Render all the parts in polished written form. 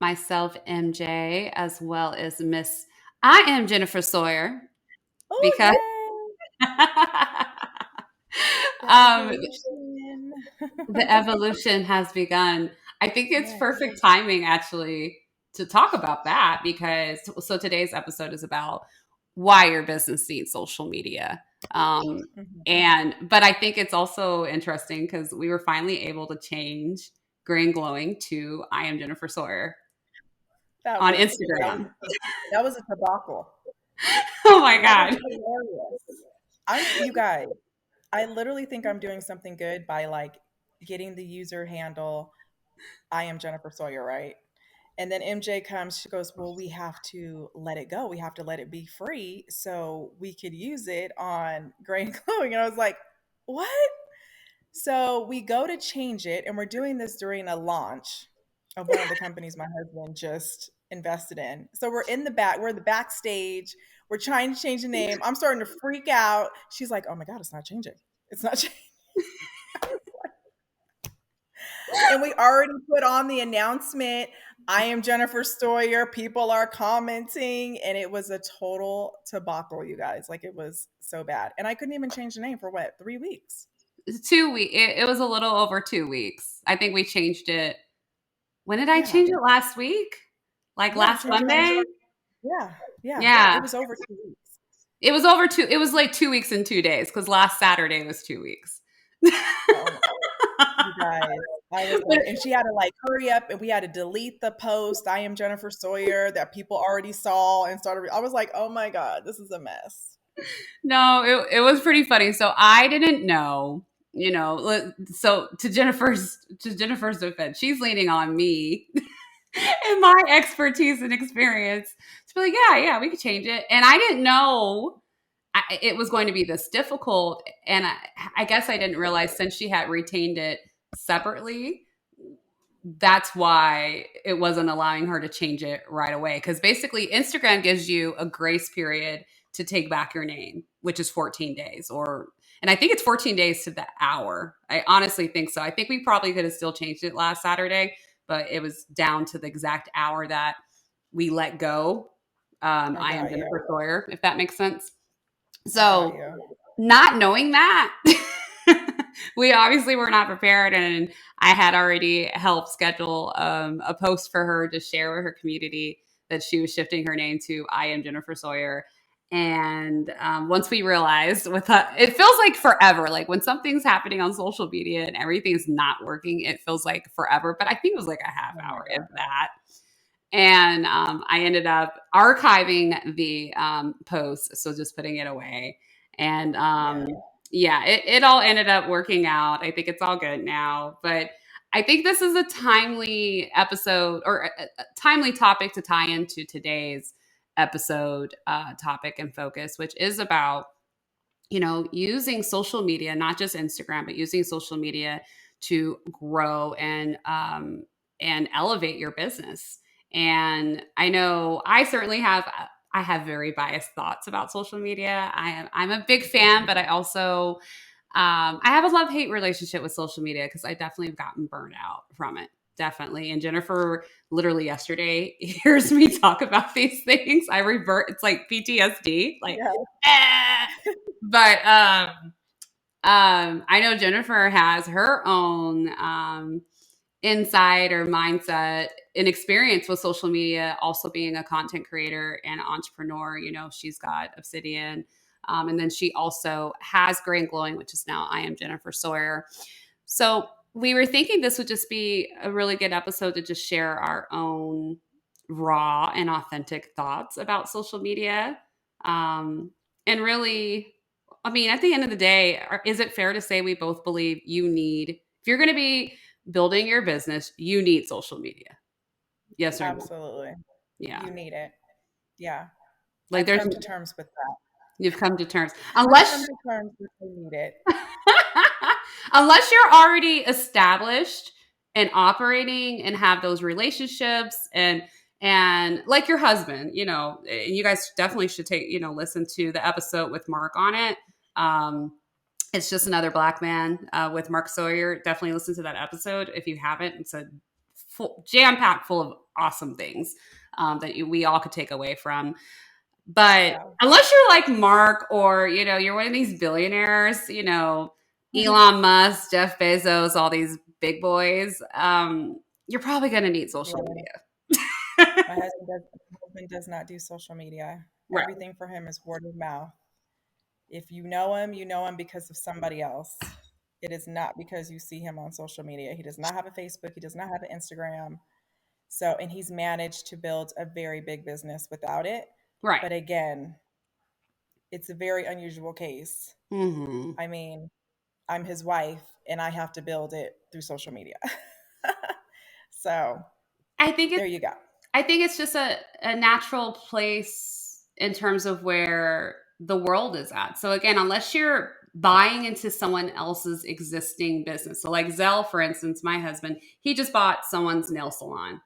myself, MJ, as well as Miss I am Jennifer Sawyer because Oh, yay! The um, evolution. the evolution has begun. I think it's Yes. perfect timing actually to talk about that because today's episode is about why your business needs social media. Um, Mhm. but I think it's also interesting because we were finally able to change Green Glowing to I am Jennifer Sawyer That on was that was Instagram. that was a debacle. Oh my That was God. hilarious. You guys. I literally think I'm doing something good by like getting the user handle. I am Jennifer Sawyer, right? And then MJ comes, she goes, well, we have to let it go. We have to let it be free so we could use it on Gray and Glowing. And I was like, what? So we go to change it, and we're doing this during a launch of one of the companies my husband just invested in. So we're in the backstage, we're trying to change the name. I'm starting to freak out. She's like, oh my God, it's not changing. It's not changing. And we already put on the announcement. I am Jennifer Sawyer. People are commenting, and it was a total debacle, you guys. Like it was so bad, and I couldn't even change the name for what 3 weeks. 2 weeks. It was a little over 2 weeks. I think we changed it. When did I Yeah, change it last week? Like yeah, we last changed it last. Monday? Yeah, yeah, it Yeah. was over 2 weeks. It was over two. It was like 2 weeks and 2 days because last Saturday was 2 weeks. Oh my, you guys, I was But like, and she had to like hurry up, and we had to delete the post. I am Jennifer Sawyer that people already saw and started. I was like, oh my God, this is a mess. no, it was pretty funny. So I didn't know, so to Jennifer's defense, she's leaning on me and my expertise and experience to be like, yeah, we could change it. And I didn't know it was going to be this difficult. And I guess I didn't realize since she had retained it separately, that's why it wasn't allowing her to change it right away. Because basically, Instagram gives you a grace period to take back your name, which is 14 days, and I think it's 14 days to the hour. I honestly think so. I think we probably could have still changed it last Saturday, but it was down to the exact hour that we let go. I I am got you. Jennifer Sawyer, if that makes sense. I got So, you. not knowing that, we obviously were not prepared. And I had already helped schedule a post for her to share with her community that she was shifting her name to I am Jennifer Sawyer. And once we realized it feels like forever. Like when something's happening on social media and everything's not working, it feels like forever. But I think it was like a half Oh my hour, if God. that. And I ended up archiving the post, so just putting it away. And Yeah. yeah, it all ended up working out. I think it's all good now. But I think this is a timely episode or a timely topic to tie into today's episode topic and focus, which is about using social media, not just Instagram, but using social media to grow and elevate your business. And I know I have very biased thoughts about social media. I'm a big fan, but I also I have a love hate relationship with social media because I definitely have gotten burned out from it. Definitely. And Jennifer literally yesterday hears me talk about these things. I revert. It's like PTSD. Like, Yeah. eh. But I know Jennifer has her own insight or mindset and experience with social media, also being a content creator and entrepreneur. She's got Obsidian. And then she also has Gray and Glowing, which is now I am Jennifer Sawyer. So we were thinking this would just be a really good episode to just share our own raw and authentic thoughts about social media. And really, I mean, at the end of the day, is it fair to say we both believe if you're going to be building your business, you need social media? Yes or no? Absolutely. Yeah. You need it. Yeah. Like I've there's, come to terms with that. you've come to terms. I've Unless come to terms with I need it. unless you're already established and operating and have those relationships and like your husband, and you guys definitely should listen to the episode with Mark on it. It's just another black man with Mark Sawyer. Definitely listen to that episode if you haven't. It's a jam packed full of awesome things that we all could take away from. But Yeah. unless you're like Mark, or you're one of these billionaires, Elon Musk, Jeff Bezos, all these big boys, you're probably going to need social Yeah. media. My husband does not do social media. Right. Everything for him is word of mouth. If you know him because of somebody else. It is not because you see him on social media. He does not have a Facebook. He does not have an Instagram. So, and he's managed to build a very big business without it. Right. But again, it's a very unusual case. Mm-hmm. I mean, I'm his wife and I have to build it through social media. So, I think there it's you go. I think it's just a natural place in terms of where the world is at. So again, unless you're buying into someone else's existing business. So like Zell, for instance, my husband, he just bought someone's nail salon.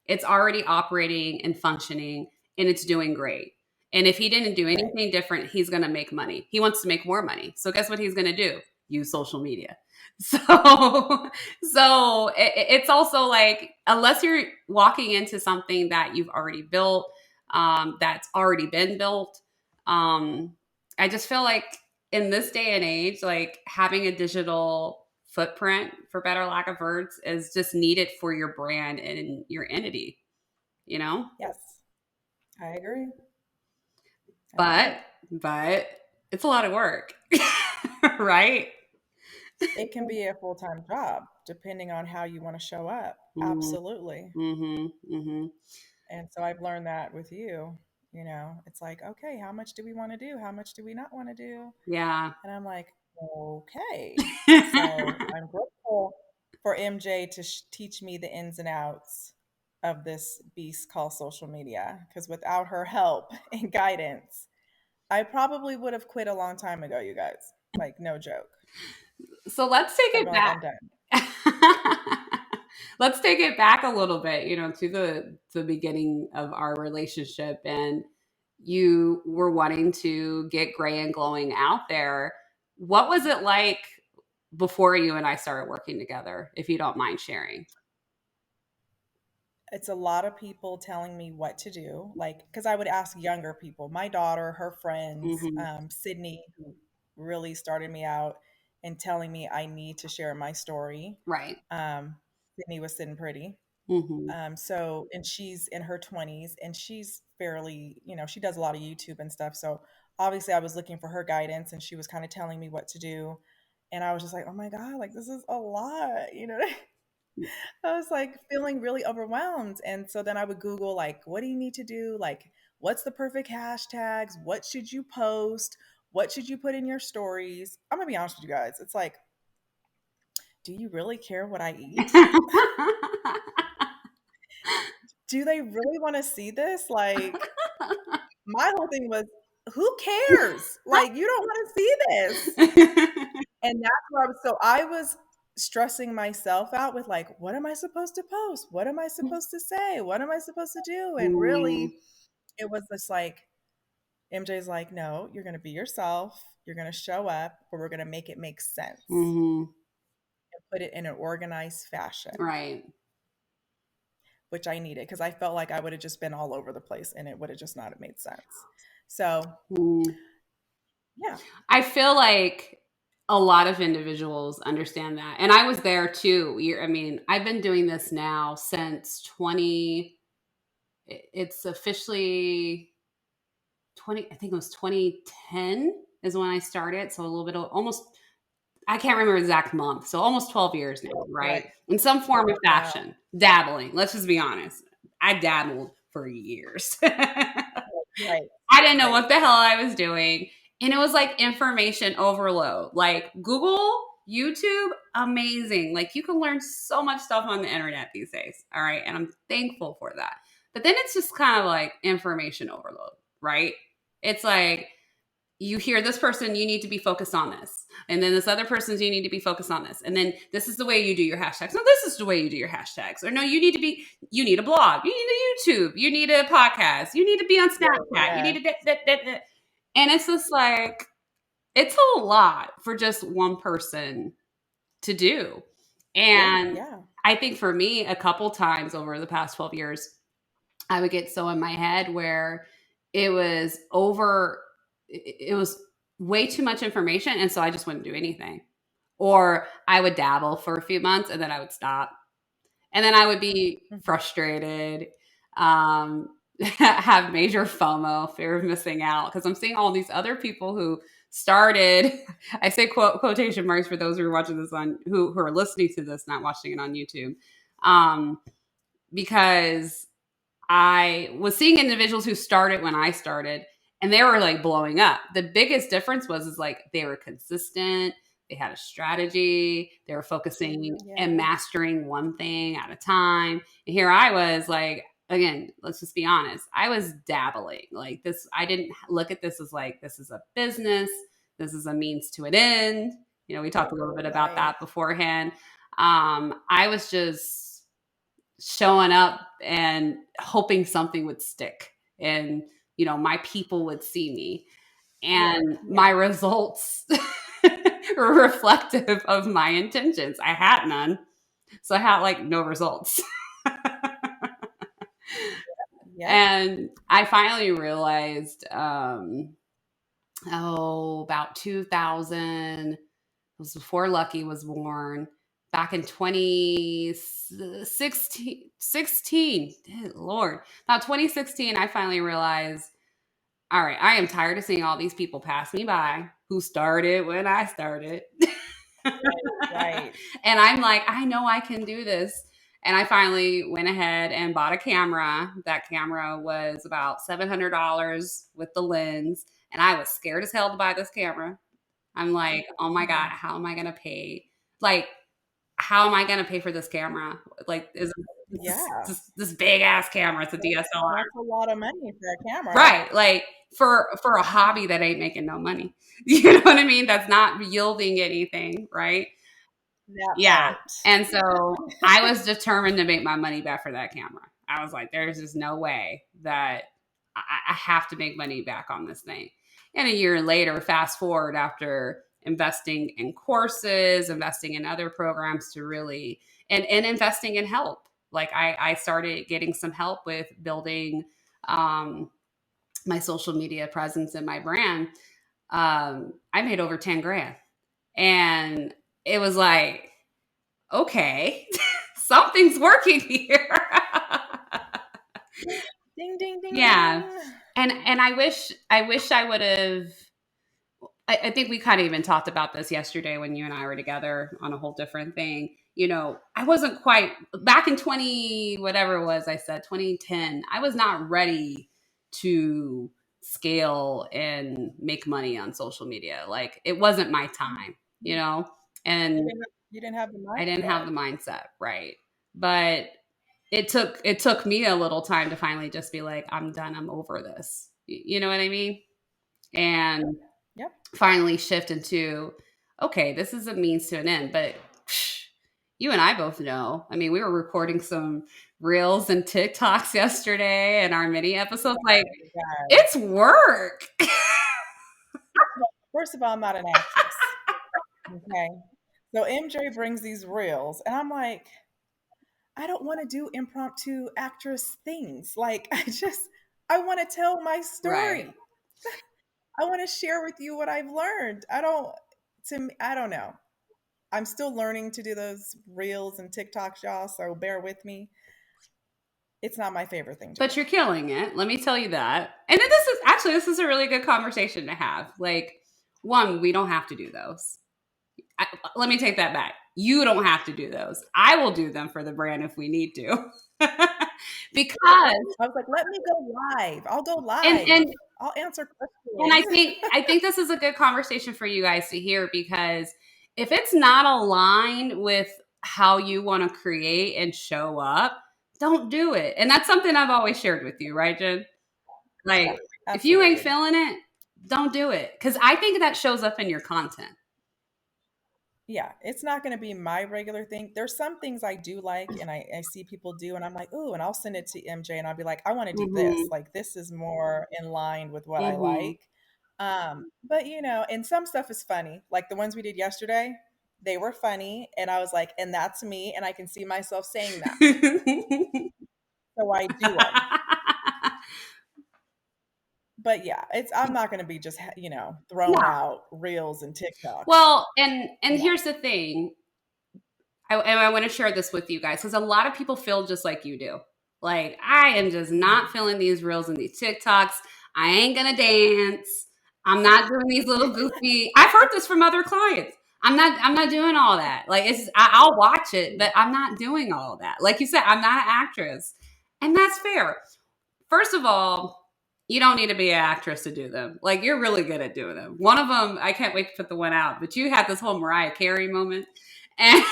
It's already operating and functioning, and it's doing great. And if he didn't do Right. anything different, he's going to make money. He wants to make more money. So guess what he's going to do? Use social media. So, it's also like, unless you're walking into something that you've already built, that's already been built, I just feel like in this day and age, like having a digital footprint, for better lack of words, is just needed for your brand and your entity, you know? Yes, I agree. I But, agree. but it's a lot of work, right? It can be a full time job depending on how you want to show up. Mm-hmm, Absolutely. mm-hmm. And so I've learned that with you. You know, it's like, okay, how much do we want to do? How much do we not want to do? Yeah. And I'm like, okay. So I'm grateful for MJ to teach me the ins and outs of this beast called social media. Because without her help and guidance, I probably would have quit a long time ago, you guys. Like, no joke. So let's take I've it been like, back. I'm done. Let's take it back a little bit, to the beginning of our relationship, and you were wanting to get gray and glowing out there. What was it like before you and I started working together, if you don't mind sharing? It's a lot of people telling me what to do, like, because I would ask younger people, my daughter, her friends, Mm-hmm. Sydney, who really started me out and telling me I need to share my story. Right. um, Sydney was sitting pretty. Mm-hmm. So, and she's in her 20s and she's fairly, she does a lot of YouTube and stuff. So obviously I was looking for her guidance and she was kind of telling me what to do. And I was just like, oh my God, like this is a lot, I was like feeling really overwhelmed. And so then I would Google, like, what do you need to do? Like, what's the perfect hashtags? What should you post? What should you put in your stories? I'm going to be honest with you guys. It's like, do you really care what I eat? Do they really want to see this? Like, my whole thing was, who cares? Like, you don't want to see this. And that's where I was stressing myself out with like, what am I supposed to post? What am I supposed to say? What am I supposed to do? And Mm-hmm. really, it was just like, MJ's like, no, you're going to be yourself. You're going to show up, but we're going to make it make sense Mm-hmm. and put it in an organized fashion, Right. which I needed because I felt like I would have just been all over the place and it would have just not have made sense. So, Mm. yeah. I feel like a lot of individuals understand that. And I was there too. I mean, I've been doing this now since it's officially 20, I think it was 2010 is when I started. So a little bit of almost, I can't remember exact month. So almost 12 years now, right? Right. In some form of Wow. fashion, dabbling. Let's just be honest. I dabbled for years. Right. I didn't know Right. what the hell I was doing. And it was like information overload. Like Google, YouTube, amazing. Like you can learn so much stuff on the internet these days. All right. And I'm thankful for that. But then it's just kind of like information overload, right? It's like you hear this person, you need to be focused on this. And then this other person's, you need to be focused on this. And then this is the way you do your hashtags. No, this is the way you do your hashtags. Or no, you need a blog. You need a YouTube. You need a podcast. You need to be on Snapchat. You Yeah. need to, and it's just like, it's a lot for just one person to do. Yeah. And Yeah. I think for me, a couple times over the past 12 years, I would get so in my head where it was over, it was way too much information. And so I just wouldn't do anything. Or I would dabble for a few months and then I would stop. And then I would be Mhm. frustrated, have major FOMO, fear of missing out, because I'm seeing all these other people who started. I say quotation marks for those who are watching this on who are listening to this, not watching it on YouTube, um, because I was seeing individuals who started when I started and they were like blowing up. The biggest difference was is like they were consistent, they had a strategy, they were focusing and Yeah. mastering one thing at a time. And here I was like, again, let's just be honest. I was dabbling. Like this, I didn't look at this as like this is a business, this is a means to an end. You know, we talked a little bit about Right. that beforehand. I was just showing up and hoping something would stick and my people would see me and Yeah. my results were reflective of my intentions. I had none, so I had like no results. Yep. And I finally realized about 2000, it was before Lucky was born, back in 2016. Lord, about 2016, I finally realized, all right, I am tired of seeing all these people pass me by who started when I started. Right. And I'm like, I know I can do this. And I finally went ahead and bought a camera. That camera was about $700 with the lens. And I was scared as hell to buy this camera. I'm like, oh my God, Mhm. how am I going to pay? Like, how am I going to pay for this camera? Like, is Yeah. this big ass camera? It's a DSLR. That's a lot of money for a camera. Right. Like for a hobby that ain't making no money. You know what I mean? That's not yielding anything, right? That Yeah. part. And so I was determined to make my money back for that camera. I was like, there's just no way that I have to make money back on this thing. And a year later, fast forward after investing in courses, investing in other programs to really, and investing in help. Like I started getting some help with building um, my social media presence and my brand. I made over 10 grand. And it was like, okay, something's working here. Ding, ding, ding, Yeah. ding. And I wish I would have. I think we kind of even talked about this yesterday when you and I were together on a whole different thing. I wasn't quite back in 20, whatever it was, I said 2010. I was not ready to scale and make money on social media. Like it wasn't my time, and You didn't have the I didn't mindset. have the mindset right. But it took me a little time to finally just be like, I'm done. I'm over this. You know what I mean? And Yep. finally shift into, okay, this is a means to an end. But you and I both know. I mean, we were recording some reels and TikToks yesterday and our mini episodes. Like, Yeah. it's work. First of all, I'm not an actress. Okay. So MJ brings these reels, and I'm like, I don't want to do impromptu actress things. Like, I want to tell my Right. story. I want to share with you what I've learned. I don't know. I'm still learning to do those reels and TikToks, y'all. So bear with me. It's not my favorite thing to do. But you're killing it. Let me tell you that. And then this is a really good conversation to have. Like, one, we don't have to do those. Let me take that back. You don't have to do those. I will do them for the brand if we need to. Because I was like, let me go live. I'll go and live. and I'll answer and I questions. think I think this is a good conversation for you guys to hear, because if it's not aligned with how you want to create and show up, don't do it. And that's something I've always shared with you, right, Jen? Yeah, Like, if you ain't absolutely. feeling it, don't do it. Because I think that shows up in your content. Yeah, it's not going to be my regular thing. There's some things I do like, and I see people do, and I'm like, ooh, and I'll send it to MJ, and I'll be like, I want to do this. Mm-hmm. Like, this is more in line with what I Mm-hmm. like. But and some stuff is funny, like the ones we did yesterday. They were funny. And I was like, and that's me. And I can see myself saying that. So I do them. But yeah, I'm not going to be just, throwing Yeah. out reels and TikToks. Well, and No. here's the thing. I want to share this with you guys because a lot of people feel just like you do. Like, I am just not Mhm. feeling these reels and these TikToks. I ain't gonna dance. I'm not doing these little goofy. I've heard this from other clients. I'm not doing all that. Like, I'll watch it, but I'm not doing all that. Like you said, I'm not an actress, and that's fair. First of all, you don't need to be an actress to do them. Like, you're really good at doing them. One of them, I can't wait to put the one out, but you had this whole Mariah Carey moment. And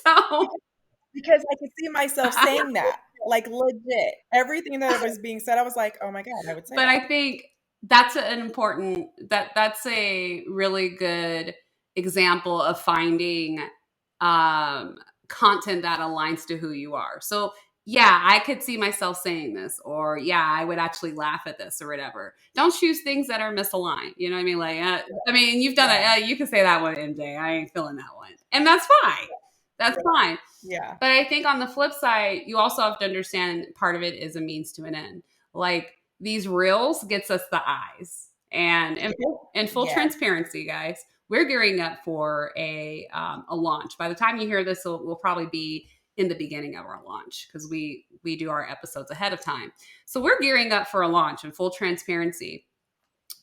so, Because I could see myself saying that, like legit. Everything that was being said, I was like, oh my God, I would say but that. I think that's an important that's a really good example of finding um, content that aligns to who you are. So yeah, I could see myself saying this, or yeah, I would actually laugh at this, or whatever. Don't choose things that are misaligned. You know what I mean? Like, I mean, you've done it. Yeah. You can say that one, MJ. I ain't feeling that one, and that's fine. That's fine. Yeah. But I think on the flip side, you also have to understand part of it is a means to an end. Like, these reels gets us the eyes. And in full Yes. transparency, guys, we're gearing up for a launch. By the time you hear this, we'll probably be in the beginning of our launch because we do our episodes ahead of time. So we're gearing up for a launch in full transparency.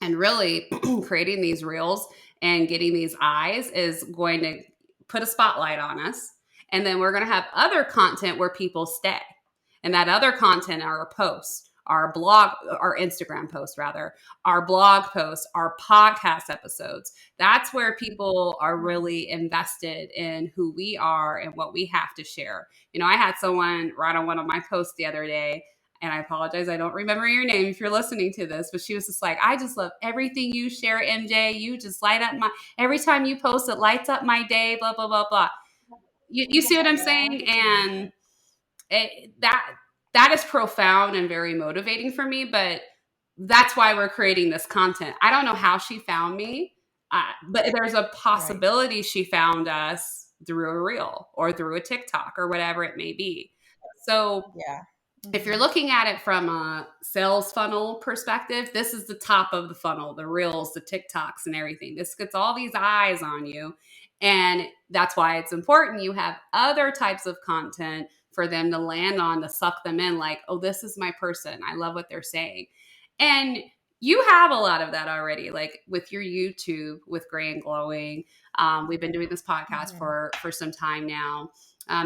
And really creating these reels and getting these eyes is going to put a spotlight on us. And then we're going to have other content where people stay. And that other content are our posts, our blog, our Instagram posts, rather, our blog posts, our podcast episodes. That's where people are really invested in who we are and what we have to share. You know, I had someone write on one of my posts the other day, and I apologize, I don't remember your name if you're listening to this, but she was just like, I just love everything you share, MJ. You just light up every time you post, it lights up my day, blah, blah, blah, blah. You see what I'm Aw, saying? And that is profound and very motivating for me, but that's why we're creating this content. I don't know how she found me, but there's a right. possibility she found us through a reel or through a TikTok or whatever it may be. So Yeah. if you're Mhm. looking at it from a sales funnel perspective, this is the top of the funnel, the reels, the TikToks, and everything. This gets all these eyes on you. And that's why it's important you have other types of content for them to land on, to suck them in, like, oh, this is my person. I love what they're saying. And you have a lot of that already, like with your YouTube with Gray and Glowing. We've been doing this podcast Mhm. for some time now.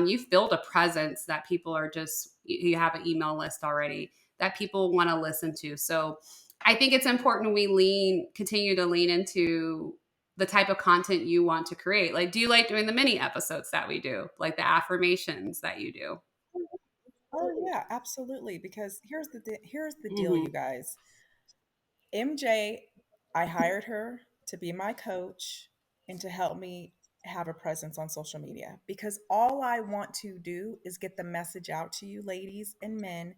You've built a presence that people are just, you have an email list already that people want to listen to. So I think it's important we continue to lean into the type of content you want to create. Like, do you like doing the mini episodes that we do, like the affirmations that you do? Oh yeah, absolutely. Because here's the deal, Mm-hmm. you guys. MJ, I hired her to be my coach and to help me have a presence on social media because all I want to do is get the message out to you, ladies and men,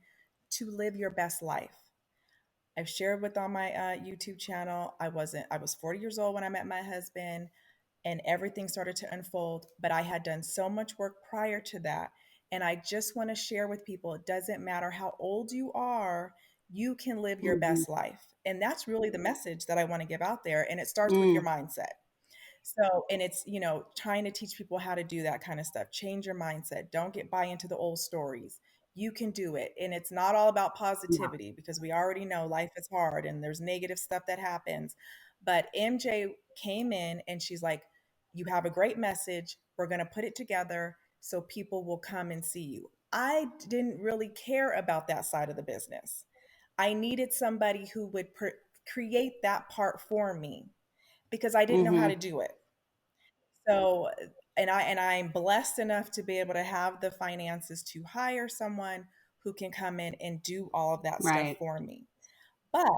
to live your best life. I've shared with on my YouTube channel. I was 40 years old when I met my husband and everything started to unfold, but I had done so much work prior to that. And I just want to share with people, it doesn't matter how old you are, you can live your Mm-hmm. best life. And that's really the message that I want to give out there. And it starts with your Mm. mindset. So, and it's, trying to teach people how to do that kind of stuff. Change your mindset. Don't get buy into the old stories. You can do it. And it's not all about Yeah. positivity because we already know life is hard and there's negative stuff that happens. But MJ came in and she's like, you have a great message. We're going to put it together so people will come and see you. I didn't really care about that side of the business. I needed somebody who would create that part for me because I didn't know how Mm-hmm. to do it. So, and I'm blessed enough to be able to have the finances to hire someone who can come in and do all of that stuff Right. for me. But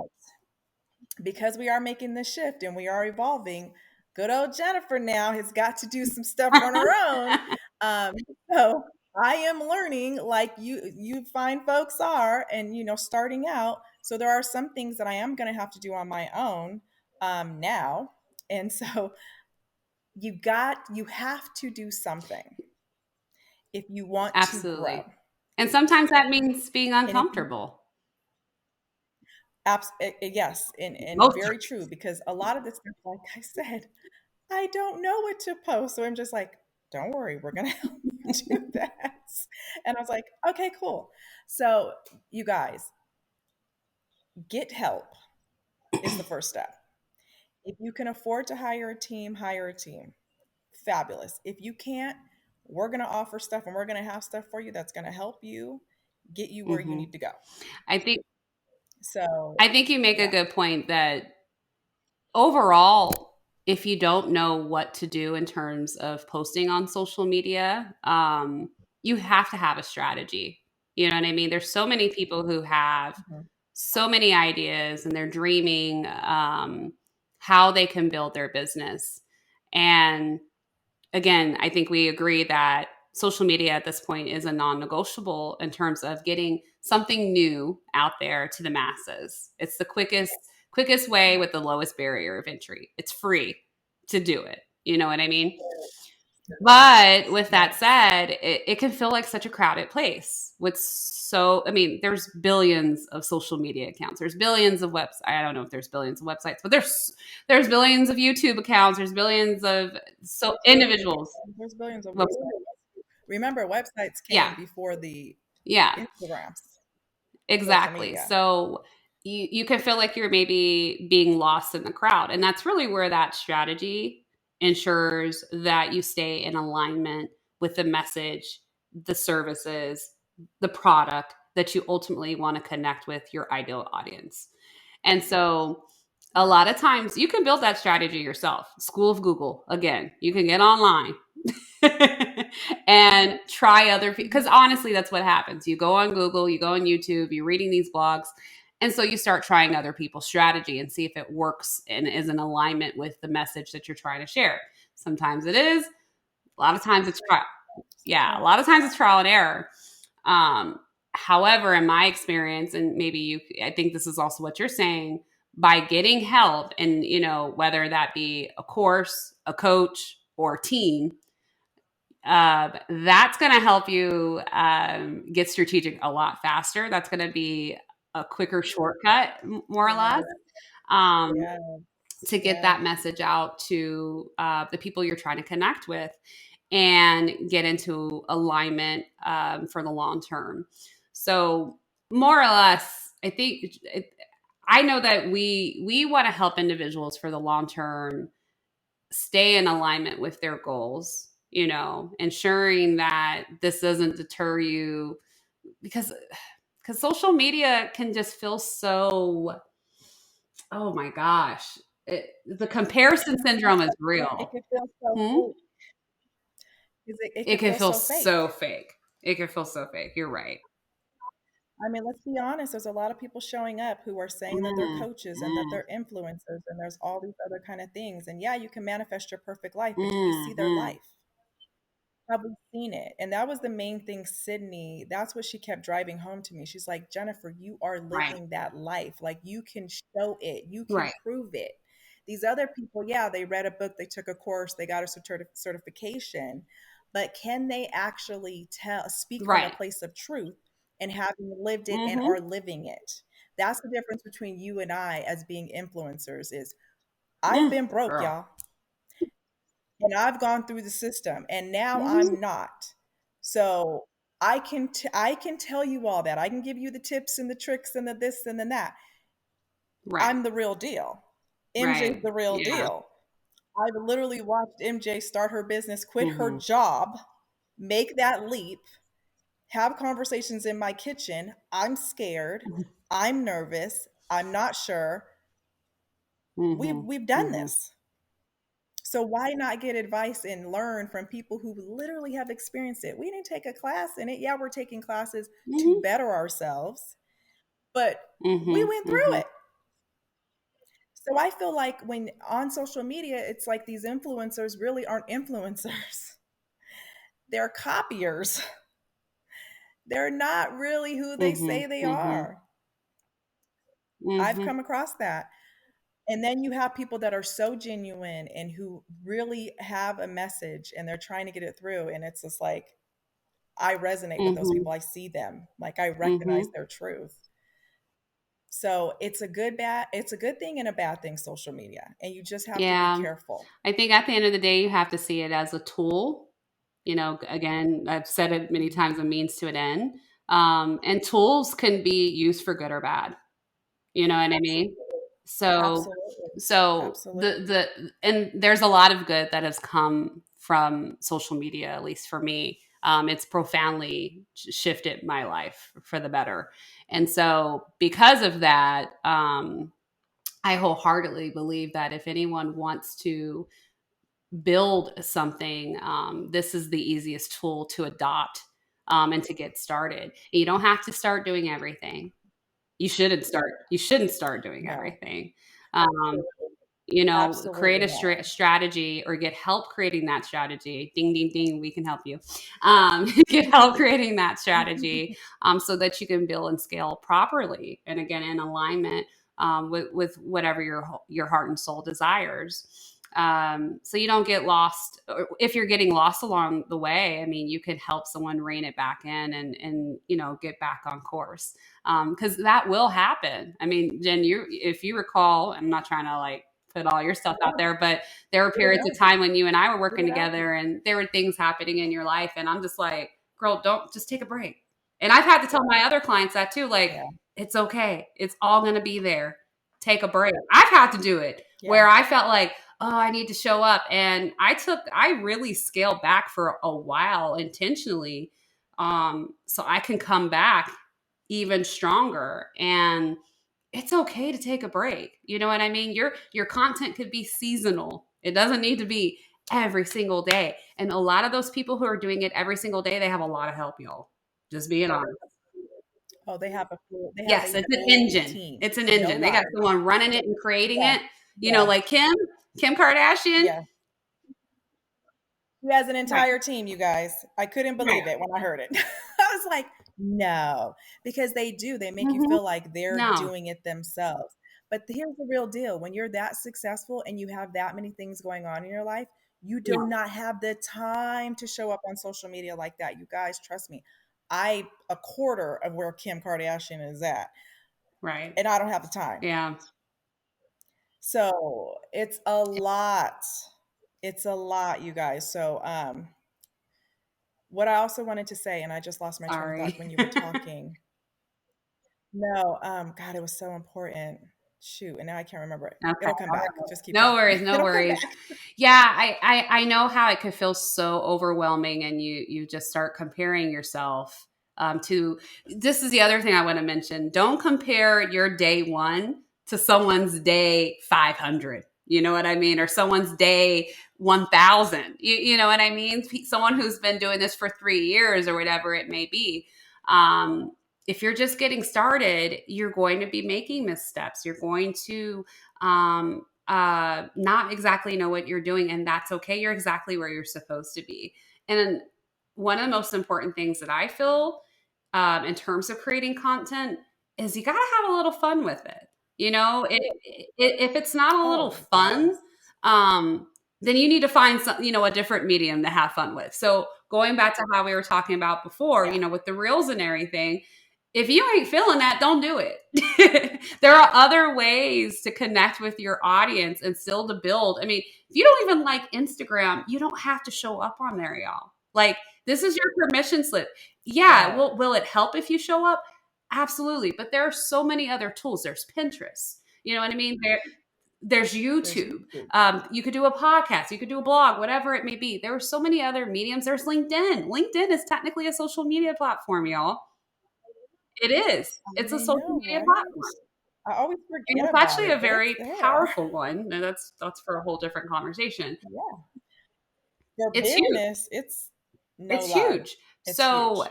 because we are making this shift and we are evolving, good old Jennifer now has got to do some stuff on her own. Um, so I am learning like you fine folks are, and starting out. So there are some things that I am going to have to do on my own now, and so you have to do something if you want to grow. Absolutely. And sometimes that means being And if you uncomfortable. yes, and Most very true, because a lot of this stuff, like I said, I don't know what to post. So I'm just like, don't worry, we're gonna help you do that. And I was like, okay, cool. So you guys, get help is the first step. If you can afford to hire a team, hire a team. Fabulous. If you can't, we're going to offer stuff and we're going to have stuff for you that's going to help you get you where you hmm need to go. I think So, I think you make a yeah. good point that overall, if you don't know what to do in terms of posting on social media, you have to have a strategy. You know what I mean? There's so many people who have Mhm. so many ideas and they're dreaming how they can build their business. And again, I think we agree that social media at this point is a non-negotiable in terms of getting something new out there to the masses. It's the quickest way with the lowest barrier of entry. It's free to do it. You know what I mean? But with that Yes. said, it can feel like such a crowded place. With so, I mean, there's billions of social media accounts. There's billions of websites. I don't know if there's billions of websites, but there's billions of YouTube accounts. There's billions of so individuals. There's billions of Well, websites. Remember, websites yeah, came before the yeah, Instagrams, social exactly. media. So you can feel like you're maybe being lost in the crowd, and that's really where that strategy ensures that you stay in alignment with the message, the services, the product that you ultimately want to connect with your ideal audience. And so a lot of times you can build that strategy yourself. School of Google, again, you can get online and try other because Mhm. honestly that's what happens. You go on Google, you go on YouTube, you're reading these blogs, and so you start trying other people's strategy and see if it works and is in alignment with the message that you're trying to share. Sometimes it is, a lot of times it's trial. Yeah, a Sometimes, lot of times it's trial and error. um However, in my experience, and maybe you, I think this is also what you're saying, by getting help, and whether that be a course, a coach, or team, that's going to help you get strategic a lot faster. That's going to be a quicker shortcut, more or less, yes, um, yes, to get yes. that message out to the people you're trying to connect with and get into alignment for the long term. So, more or less, I think I know that we want to help individuals for the long term stay in alignment with their goals, ensuring that this doesn't deter you because social media can just feel so, oh my gosh, the comparison syndrome is It real. can feel so Hmm? fake. It It can can feel feel so so fake. fake. It can feel so fake. You're right. I mean, let's be honest, there's a lot of people showing up who are saying that they're Mm, coaches and that mm, they're influencers and there's all these other kind of things. And yeah, you can manifest your perfect life, but do you see their mm, life? Have we seen it? And that was the main thing, Sydney. That's what she kept driving home to me. She's like, Jennifer, you are right. living that life. Like you can show it, you can Right. prove it. These other people, yeah, they read a book, they took a course, they got a certification, but can they actually speak from a Right. place of truth and having lived it and Mm-hmm. are living it? That's the difference between you and I as being influencers is I've been broke, Girl. y'all, and I've gone through the system and now Mm-hmm. I'm not. So I can tell you all that. I can give you the tips and the tricks and the this and the that. Right. I'm the real deal. MJ's Right. the real Yeah. deal. I've literally watched MJ start her business, quit her Mm-hmm. job, make that leap, have conversations in my kitchen. I'm scared. I'm nervous. I'm not sure. We've Mm-hmm. we've done Mm-hmm. this. So why not get advice and learn from people who literally have experienced it? We didn't take a class in it. Yeah, we're taking classes to Mm-hmm. better ourselves, but we went Mm-hmm. through Mm-hmm. it. So I feel like when on social media, it's like these influencers really aren't influencers. They're copiers. They're not really who they Mm-hmm. say they Mm-hmm. are. I've Mm-hmm. come across that. And then you have people that are so genuine and who really have a message and they're trying to get it through. And it's just like, I resonate with those Mhm. people. I see them, like I recognize Mhm. their truth. So it's a good thing and a bad thing, social media. And you just have to be Yeah. careful. I think at the end of the day, you have to see it as a tool. Again, I've said it many Mhm. times, a means to an end. And tools can be used for good or bad. You know what I mean? So Absolutely. Absolutely. and there's a lot of good that has come from social media, at least for me. It's profoundly shifted my life for the better. And so because of that, I wholeheartedly believe that if anyone wants to build something, this is the easiest tool to adopt, and to get started. You don't have to start doing everything. You shouldn't start doing No, everything. Create absolutely a not. strategy or get help creating that strategy. Ding, ding, ding. We can help you. Get help creating that strategy, so that you can build and scale properly. And again, in alignment, with whatever your heart and soul desires. So you don't get lost. Or if you're getting lost along the way, I mean, you could help someone rein it back in and get back on course, because that will happen. I mean, Jen, if you recall, I'm not trying to like put all your stuff out there, but there were Get it periods of out. time when you and I were Get working it out. together, and there were things happening in your life, and I'm just like, girl, don't just take a break. And I've had to tell my other clients that too, like, Yeah. it's okay, it's all going to be there. Take a break. I've had to do it Yeah. where I felt like, oh, I need to show up, and I really scaled back for a while intentionally, so I can come back even stronger. And it's okay to take a break. You know what I mean? Your content could be seasonal. It doesn't need to be every single day. And a lot of those people who are doing it every single day, they have a lot of help, y'all. Just being honest. Oh, they have Yes, a it's an full engine. team. It's an No engine. They got lie. someone running it and creating Yeah. it. Yeah. Like Kim Kardashian. Yeah. He has an Right. entire team, you guys. I couldn't Right. believe it when I heard it. I was like, no, because they do. They make you Hmm. feel like they're No. doing it themselves. But here's the real deal: when you're that successful and you have that many things going on in your life, you do No. not have the time to show up on social media like that. You guys, trust me. I a quarter of where Kim Kardashian is at, Right. and I don't have the time. Yeah. So it's a lot. It's a lot, you guys. So what I also wanted to say, and I just lost my train of thought Sorry. when you were talking. No, God, it was so important. Shoot, and now I can't remember it. Okay. It'll come back. Just keep No talking. worries, no It'll come worries. back. Yeah, I know how it could feel so overwhelming, and you just start comparing yourself, to. This is the other thing I want to mention. Don't compare your day one to someone's day 500. You know what I mean? Or someone's day 1,000. You know what I mean? Someone who's been doing this for 3 years or whatever it may be. Um, if you're just getting started, you're going to be making missteps. You're going to, not exactly know what you're doing, and that's okay. You're exactly where you're supposed to be. And one of the most important things that I feel, in terms of creating content, is you got to have a little fun with it. If it's not a little Oh, fun, yes. um, then you need to find some, a different medium to have fun with. So going back to how we were talking about before, Yeah. with the reels and everything, if you ain't feeling that, don't do it. There are other ways to connect with your audience and still to build. I mean, if you don't even like Instagram, you don't have to show up on there, y'all. Like, this is your permission slip. Yeah, Right. will it help if you show up? Absolutely. But there are so many other tools. There's Pinterest. You know what I mean? There's There's YouTube. YouTube. You could do a podcast. You could do a blog, whatever it may be. There are so many other mediums. There's LinkedIn. LinkedIn is technically a social media platform, y'all. It is. It's a I social know, media right? platform. I always And forget it's about actually a it, but it's very there. powerful one. And that's for a whole different conversation. Yeah. For It's huge. business, it's no It's lie. huge. It's So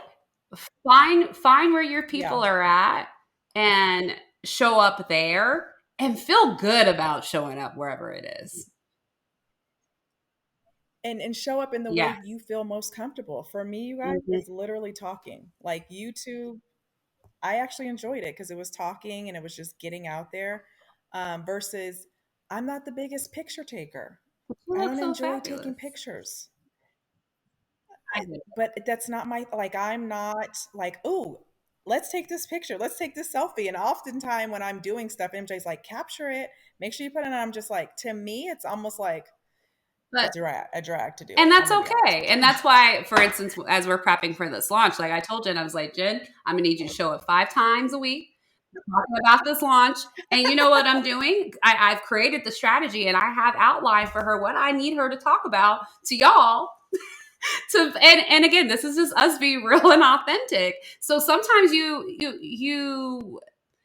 huge. find where your Yeah. people are at and show up there and feel good about showing up wherever it is. And show up in the way Yes. you feel most comfortable. For me, you guys, Mhm. it's literally talking. Like YouTube, I actually enjoyed it because it was talking and it was just getting out there, versus I'm not the biggest picture taker. You I look don't so enjoy taking fabulous. pictures. I do. But that's not my, like, I'm not like, oh, let's take this picture, let's take this selfie. And oftentimes when I'm doing stuff, MJ's like, capture it, make sure you put it on. I'm just like, to me, it's almost like But a drag to do and it. I'm that's gonna be honest okay. with And you. that's why, for instance, as we're prepping for this launch, like I told Jen, I was like, Jen, I'm gonna need you to show up 5 times a week talking about this launch. And you know what I'm doing? I've created the strategy and I have outlined for her what I need her to talk about to y'all. And again, this is just us being real and authentic. So sometimes you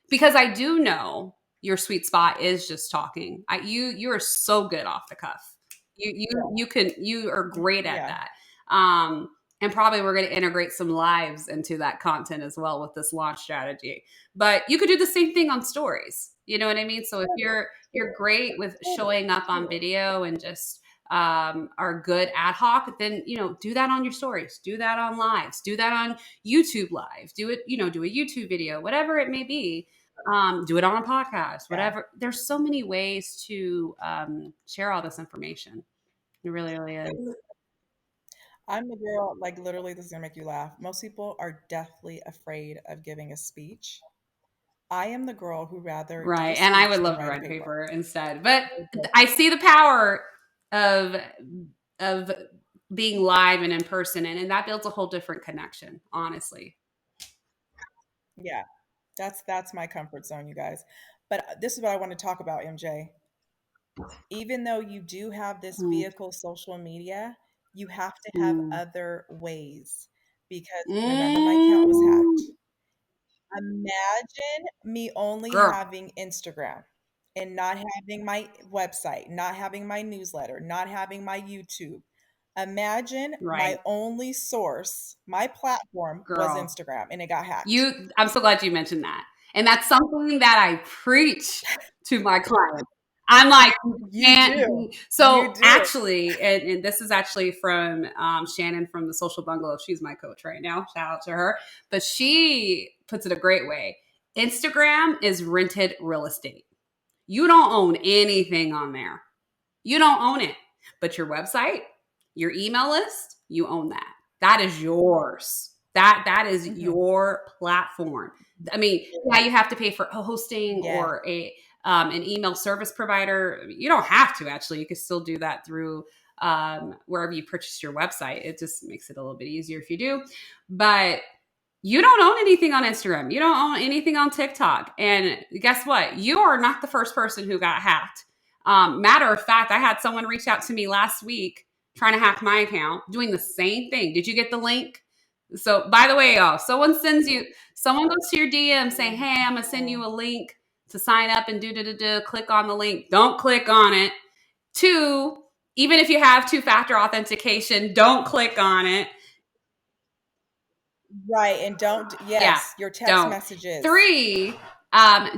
because I do know your sweet spot is just talking. You are so good off the cuff. You are great at Yeah. that. And probably we're going to integrate some lives into that content as well with this launch strategy. But you could do the same thing on stories. You know what I mean? So if you're great with showing up on video and just are good ad hoc, then do that on your stories, do that on lives, do that on YouTube live, do it, do a YouTube video, whatever it may be. Do it on a podcast, Yeah. whatever. There's so many ways to share all this information. It really, really is. I'm the girl, like, literally, this is gonna make you laugh. Most people are deathly afraid of giving a speech. I am the girl who rather do a Right. And I would speech than love to write a write paper. paper instead. But I see the power of of being live and in person, and that builds a whole different connection, honestly. Yeah, that's my comfort zone, you guys. But this is what I want to talk about, MJ. Even though you do have this Mm. vehicle, social media, you have to have Mm. other ways because remember, my account was Mm. hacked. Imagine me only Girl. having Instagram and not having my website, not having my newsletter, not having my YouTube. Imagine Right. my only source, my platform was Girl. Instagram and it got hacked. I'm so glad you mentioned that. And that's something that I preach to my clients. I'm like, you You can't do. be. You So do. actually, and this is actually from Shannon from the Social Bungalow. She's my coach right now. Shout out to her. But she puts it a great way. Instagram is rented real estate. You don't own anything on there. You don't own it. But your website, your email list, you own that. That is yours. That is Mhm. your platform. I mean, yeah, you have to pay for hosting Yeah. or an email service provider. You don't have to actually. You can still do that through wherever you purchase your website. It just makes it a little bit easier if you do. But you don't own anything on Instagram. You don't own anything on TikTok. And guess what? You are not the first person who got hacked. Matter of fact, I had someone reach out to me last week trying to hack my account, doing the same thing. Did you get the link? So, by the way, y'all, someone goes to your DM saying, "Hey, I'm gonna send you a link to sign up and do. Click on the link. Don't click on it. Two, even if you have two-factor authentication, don't click on it. Right. And don't, Yeah, yes, your text don't. messages. Three,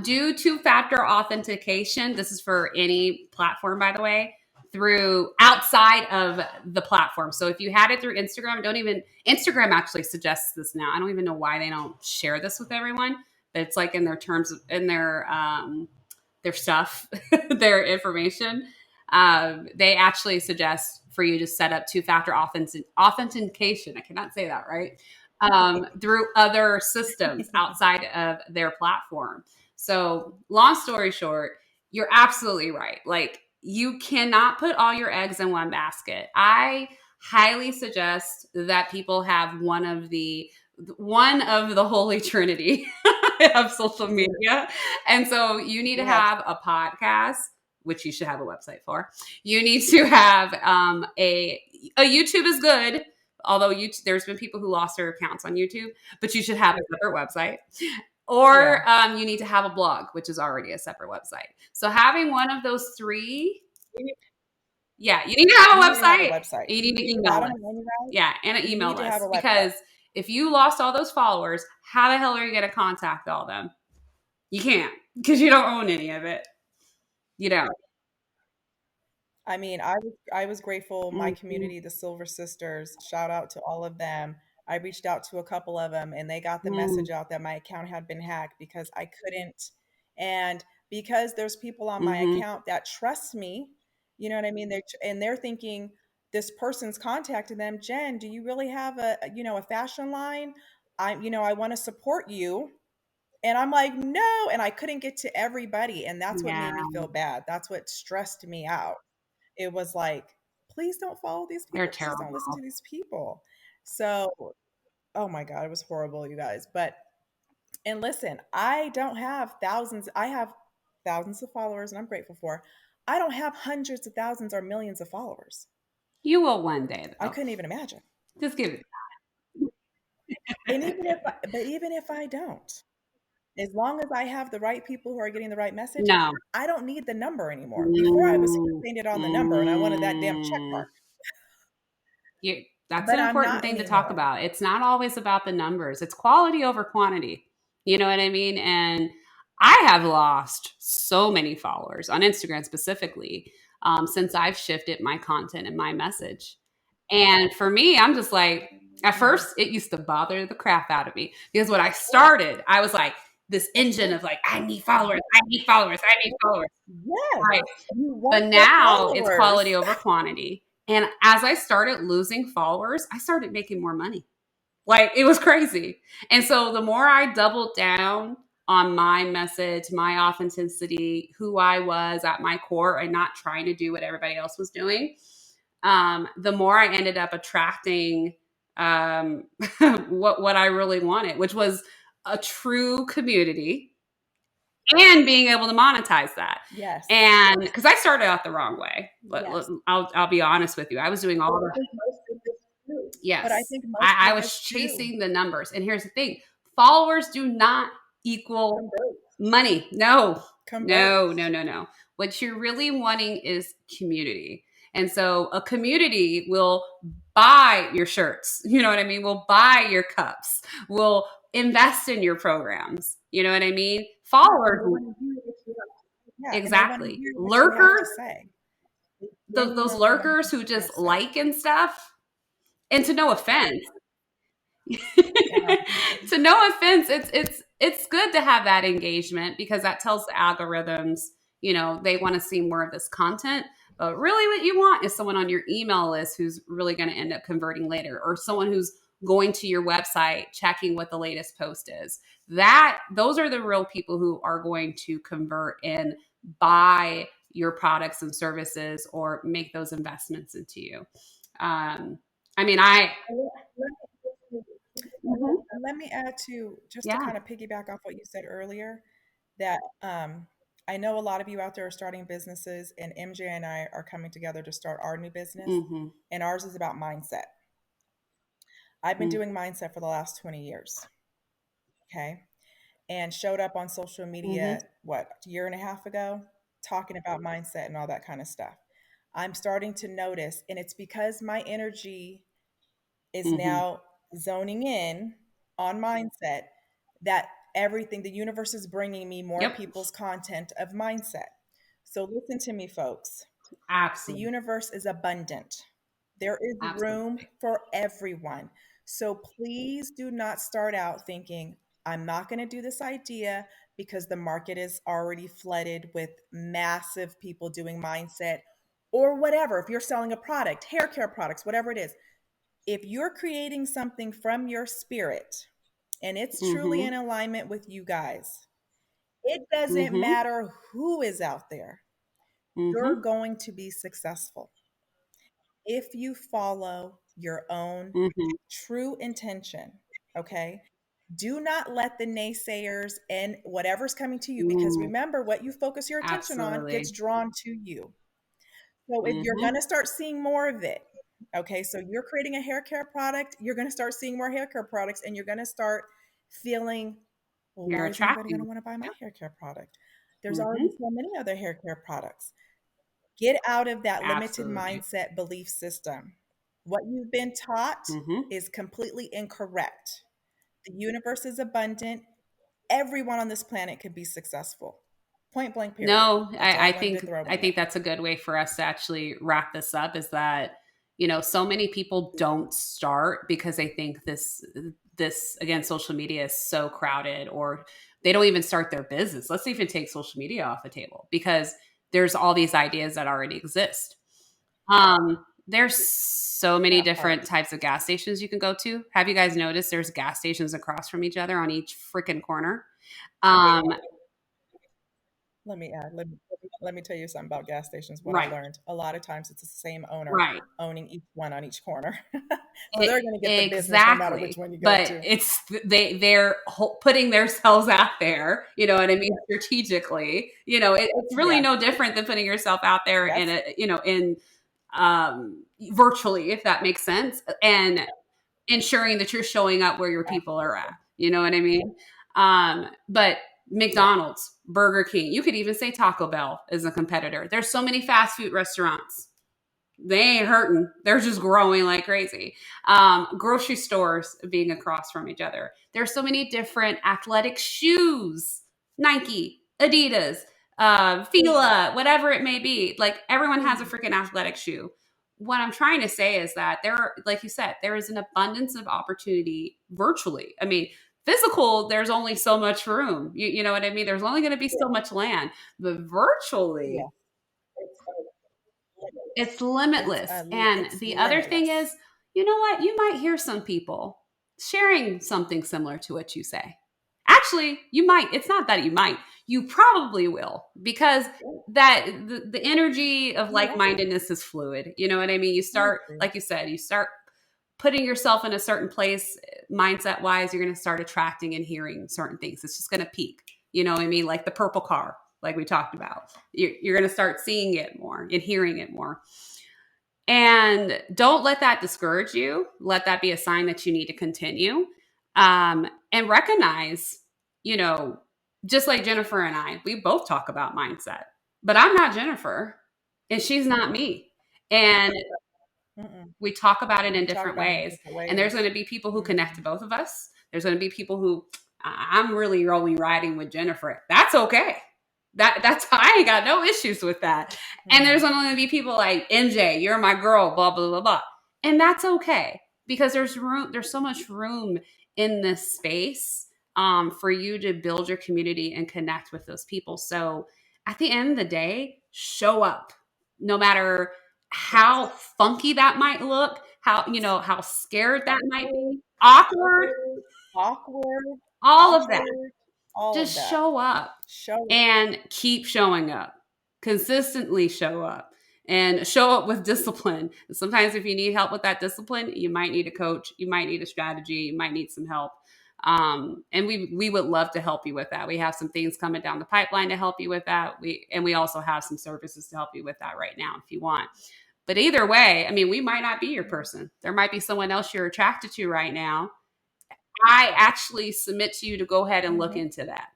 do two-factor authentication. This is for any platform, by the way, through outside of the platform. So if you had it through Instagram, Instagram actually suggests this now. I don't even know why they don't share this with everyone, but it's like in their terms, in their stuff, their information. They actually suggest for you to set up two-factor authentication. I cannot say that right. Through other systems outside of their platform. So, long story short, you're absolutely right. Like, you cannot put all your eggs in one basket. I highly suggest that people have one of the holy trinity of social media. And so you need to Yes. have a podcast, which you should have a website for. You need to have a YouTube is good, although there's been people who lost their accounts on YouTube, but you should have a separate website. Yeah. Or you need to have a blog, which is already a separate website. So having one of those three, You need, yeah, you need to have you a need to have a website website. and you need to email Bottom list. line, you guys, Yeah, and an you email need to have a list. website. Because if you lost all those followers, how the hell are you going to contact all them? You can't because you don't own any of it. You don't. I mean, I was grateful. My Mhm. community, the Silver Sisters, shout out to all of them. I reached out to a couple of them, and they got the Mm. message out that my account had been hacked because I couldn't. And because there's people on my Mhm. account that trust me. You know what I mean? They're thinking this person's contacting them. Jen, do you really have a fashion line? I want to support you. And I'm like, no. And I couldn't get to everybody. And that's what Yeah, made me feel bad. That's what stressed me out. It was like, please don't follow these they're people. Please don't listen to terrible. these people. So, oh my God, it was horrible, you guys. But, and listen, I don't have thousands. I have thousands of followers, and I'm grateful for. I don't have hundreds of thousands or millions of followers. You will one day, I though. couldn't even imagine. Just give it. But even if I don't, as long as I have the right people who are getting the right message, No. I don't need the number anymore. Before I was Mm, fixated on the number and I wanted that damn check mm. mark, That's but an I'm important not thing to talk anymore. about. It's not always about the numbers. It's quality over quantity. You know what I mean? And I have lost so many followers on Instagram specifically since I've shifted my content and my message. And for me, I'm just like, at Yeah, first, it used to bother the crap out of me because when I started, I was like this of engine of course. like, I need followers, I need followers, I need followers. Yes, Right. you But want the now it's quality followers. over quantity. And as I started losing followers, I started making more money. Like it was crazy. And so the more I doubled down on my message, my authenticity, who I was at my core, and not trying to do what everybody else was doing, the more I ended up attracting um, what I really wanted, which was a true community and being able to monetize that. Yes, And because I started out the wrong way, yes. I'll be honest with you, I was doing all But I the think most of us do. But I yes, think most I of was us do. chasing the numbers. And here's the thing: followers do not equal Convert. money. No, Convert. no, no, no, no. What you're really wanting is community. And so a community will buy your shirts. You know what I mean? Will buy your cups. Will invest in your programs. You know what I mean? And Followers, they want to hear what you have. Yeah, and they want to exactly. hear what you have Lurkers, to say. They those genuinely want to lurkers hear who what you have just to say. like and stuff. And to no offense, Yeah. to no offense, it's good to have that engagement because that tells the algorithms, they want to see more of this content. But really, what you want is someone on your email list who's really going to end up converting later, or someone who's going to your website, checking what the latest post is. Those are the real people who are going to convert and buy your products and services or make those investments into you. Um, I mean, I. Mhm. Let me add to just to Yeah. kind of piggyback off what you said earlier that I know a lot of you out there are starting businesses, and MJ and I are coming together to start our new business, Mhm. and ours is about mindset. I've been Mm. doing mindset for the last 20 years, okay? And showed up on social Mhm. media, what, a year and a half ago, talking about mindset and all that kind of stuff. I'm starting to notice, and it's because my energy is Mhm. now zoning in on mindset that everything, the universe is bringing me more Yep. people's content of mindset. So listen to me, folks. The Absolutely. universe is abundant. There is room Absolutely. for everyone. So please do not start out thinking, I'm not going to do this idea because the market is already flooded with massive people doing mindset or whatever. If you're selling a product, hair care products, whatever it is, if you're creating something from your spirit and it's truly in Mhm. alignment with you guys, it doesn't Mhm. matter who is out there, you're Mhm. going to be successful if you follow your own Mhm. true intention. Okay. Do not let the naysayers and whatever's coming to you, because Mm. remember, what you focus your attention on Absolutely. gets drawn to you. So if you're going Mhm. to start seeing more of it, okay, so you're creating a hair care product, you're going to start seeing more hair care products, and you're going to start feeling, well, You're why is anybody going to attracting. want to buy my Yep. hair care product? There's already Mhm. so many other hair care products. Get out of that limited Absolutely. mindset belief system. What you've been taught Mhm. is completely incorrect. The universe is abundant. Everyone on this planet could be successful. Point blank, period. No, That's all I I wanted to think throw I in there. think that's a good way for us to actually wrap this up. Is that so many people don't start because they think this again, social media is so crowded, or They don't even start their business. Let's even take social media off the table because there's all these ideas that already exist. There's so many That part. different types of gas stations you can go to. Have you guys noticed there's gas stations across from each other on each freaking corner? Um, Let me tell you something about gas stations. What I right, learned. A lot of times it's the same owner right. owning each one on each corner. So they're going to get the business no matter which Exactly. one you go But to. they're putting themselves out there, you know what I mean, strategically. It's really Yeah. no different than putting yourself out there in That's a, in virtually, if that makes sense, and ensuring that you're showing up where your people are at. You know what I mean? But McDonald's, Burger King, you could even say Taco Bell is a competitor. There's so many fast food restaurants. They ain't hurting. They're just growing like crazy. Grocery stores being across from each other. There's so many different athletic shoes, Nike, Adidas, Fila, whatever it may be. Like everyone has a freaking athletic shoe. What I'm trying to say is that there are, like you said, there is an abundance of opportunity virtually. I mean, physical, there's only so much room. You know what I mean? There's only going to be so much land, but yeah. virtually, it's limitless. And It's the other thing limitless. is, you know what? You might hear some people sharing something similar to what you say. Actually, you might. It's not that you might. You probably will because the energy of Yeah, like-mindedness is fluid. You know what I mean? You I start, agree. like you said, you start putting yourself in a certain place mindset wise, you're going to start attracting and hearing certain things. It's just going to peak. You know what I mean? Like the purple car, like we talked about. You're going to start seeing it more and hearing it more. And don't let that discourage you. Let that be a sign that you need to continue. And recognize, you know, just like Jennifer and I, we both talk about mindset, but I'm not Jennifer and she's not me. And Mm-mm. we talk about it We in talk different about it in ways. different And there's ways. going to be people who connect to Hmm. both of us. There's going to be people who I'm really only riding with Jennifer. That's okay. That's I ain't got no issues with that. And there's Hmm. going to be people like MJ, you're my girl, blah blah blah blah, and that's okay because there's room. There's so much room in this space for you to build your community and connect with those people. So at the end of the day, show up, no matter how funky that might look, how scared that might be, awkward, Awkward, all of that. awkward, all of Just that. show up Show. and keep showing up. Consistently show up and show up with discipline. Sometimes if you need help with that discipline, you might need a coach, you might need a strategy, you might need some help. And we would love to help you with that. We have some things coming down the pipeline to help you with that. We also have some services to help you with that right now if you want. But either way, I mean, we might not be your person. There might be someone else you're attracted to right now. I actually submit to you to go ahead and look Hmm. into that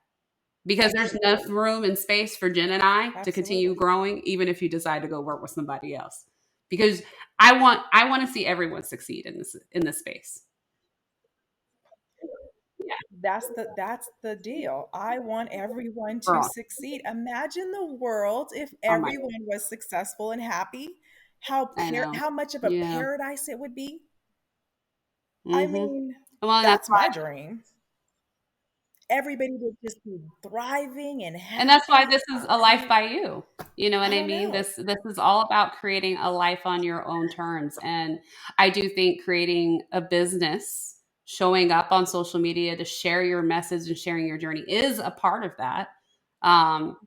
because there's enough room and space for Jen and I to continue Absolutely. growing, even if you decide to go work with somebody else. Because I want to see everyone succeed in this space. Yeah, That's the deal. I want everyone to girl. succeed. Imagine the world if Oh my, everyone was successful and happy. I know. How much of a Yeah. paradise it would be. I Mm-hmm. mean, Well, and that's that's why, my dream. Everybody would just be thriving and and that's why happy. this is a life by you. You know what I I don't mean? know. This is all about creating a life on your own terms. And I do think creating a business, showing up on social media to share your message and sharing your journey is a part of that.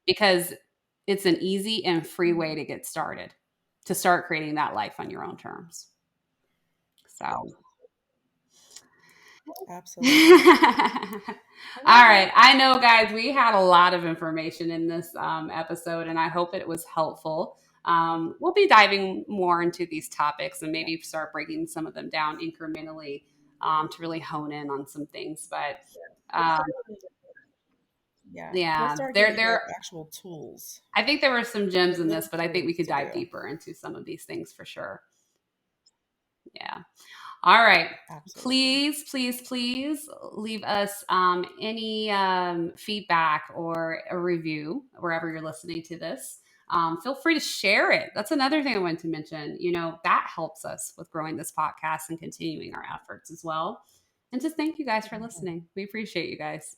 Because it's an easy and free way Mhm. to get started, to start creating that life on your own terms. So Absolutely. all Alrighty. right. I know, guys, we had a lot of information in this episode, and I hope it was helpful. We'll be diving more into these topics and Yeah. maybe start breaking some of them down incrementally to really hone in on some things. But um, Yeah. We'll yeah, start there, getting the there. actual tools I think there were some gems in this, but I think we could to dive do. deeper into some of these things for sure. Yeah. All right. Absolutely. Please, please, please leave us any feedback or a review wherever you're listening to this. Feel free to share it. That's another thing I wanted to mention. That helps us with growing this podcast and continuing our efforts as well. And just thank you guys for Mhm. listening. We appreciate you guys.